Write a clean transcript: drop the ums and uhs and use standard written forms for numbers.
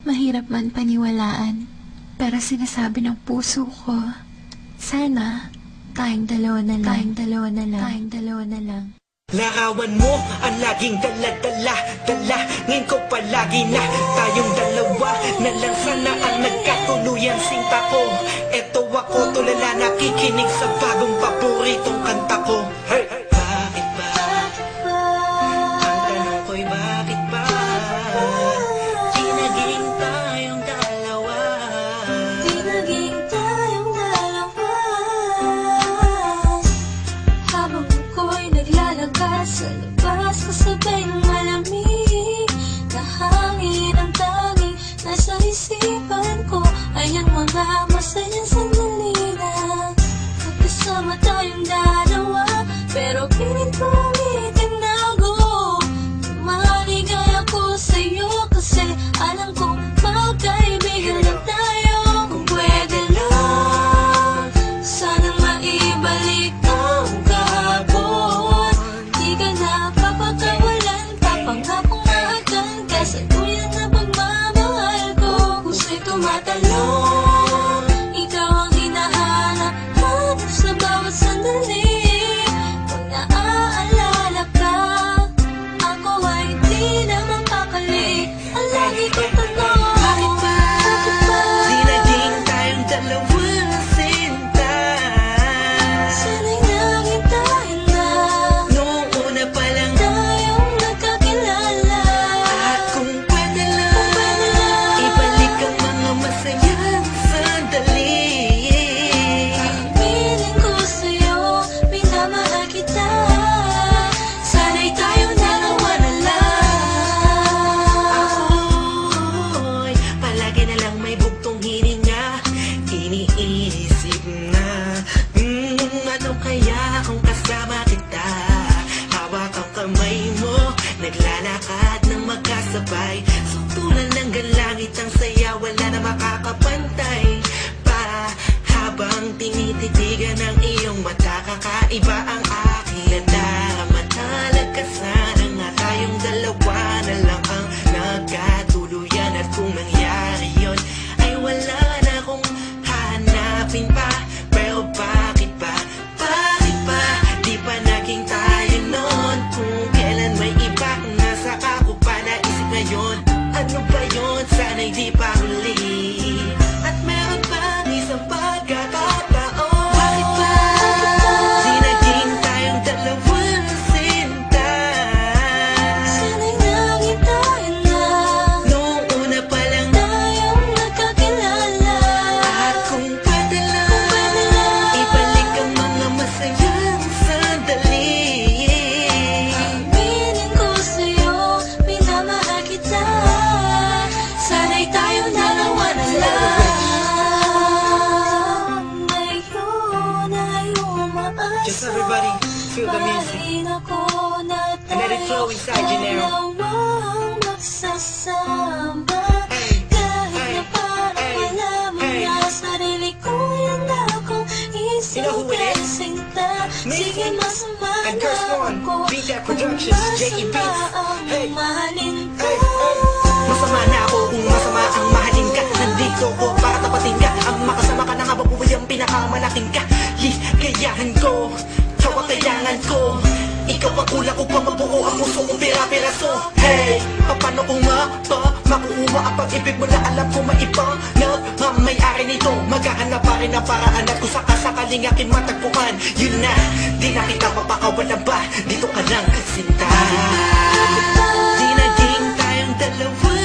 Mahirap man paniwalaan, pero sinasabi ng puso ko, sana tayong dalawa na lang. Larawan mo ang laging dala-dala ngayon ko palagi na tayong dalawa na lang sana ang nagkatuluyan. Sinta ko, eto ako tulala nakikinig sa bagong paboritong kanta ko. Hey! Bakit ba? Ang tanong ko'y bakit ba? Di naging tayong dalawa. Habang ako'y naglalakad sa labas, kasabay ng malamig na hangin, ang tanging nasa isipan ko ay ang mga masayang sandali na magkasama tayong dalawa. Pero pilit kong itinago, maligay ako sa'yo kasi alam kong magkaibigan lang tayo. Kung pwede lang, sana maibalik ang kahapon. Di ka na papakawalan, papangakong maagdan ka sa tuyan na pagmamahal ko. Puso'y tumatalon, ikaw ang hinahanap sa bawat sandali. Pag naaalala ka, ako ay di na mapakali. Ang lagi kong tanong, bakit ba? Di naging tayong dalawa, sinta. Sana'y naging tayo na, Noong una pa lang, tayong nagkakilala. at kung pwede lang, ibalik ang mga masayang sandali. Piling ko sa'yo, minamahal kita. Sana'y tayong dalawa na lang. Ako'y palagi na lang may bugtong hininga. Iniisip na, ano kaya kung kasama kita? Hawak ang kamay mo, naglalakad ng magkasabay. Suntulan ng galangit ang saya, wala na makakapantay pa. Habang tinititigan ng iyong mata, kakaiba ang aking nadama. Talaga sana nga tayong dalawa na lang ang nagkatuluyan. At kung nangyari yun, ay wala na akong hanapin pa. Pero bakit ba? Bakit ba? Di pa naging tayo noon. Kung kailan may iba, nasa ako pa naisip ngayon. Ano ba yun? Sana'y di pa huli. At meron pang isang pagkakataon. Bakit ba? Di naging tayong dalawa, sinta. Sana'y naging tayo na, Noong una pa lang, tayong nagkakilala. at kung pwede lang, ibalik ang mga masayang sandali. Piling ko sa'yo, minamahal kita. Sana'y tayong dalawa na lang. Ngayon ay umaasa, Just everybody, feel the music. parin ako na And let it flow inside you now. dalawang magsasama. Hey, Kahit hey, na parang hey, wala mo hey. na sarili ko, yan akong You know who it is? sinta. Me Sige, masama and na Curse One, ako Beat That kung Productions, J.E. masama Beats. ang Hey, mahalin ka. hey, hey. Masama na ako kung masama ang mahalin ka. Nandito ko para tapatin ka. Ang makasama ka na nga babuhay ang pinakamalaking ka. Ligayahan ko, hawak kailangan ko. Ikaw ang kulang upang mabuo ang puso kong pira-piraso. Hey, paano kung makuha ang pag-ibig mo na alam ko maibang nagmamayari nito. Maghahanap pa rin ang paraan at kung sakasakaling aking matagpuan. Yun na, di na kita mapakawalan ba? Dito ka lang, sinta. Di naging tayong dalawa,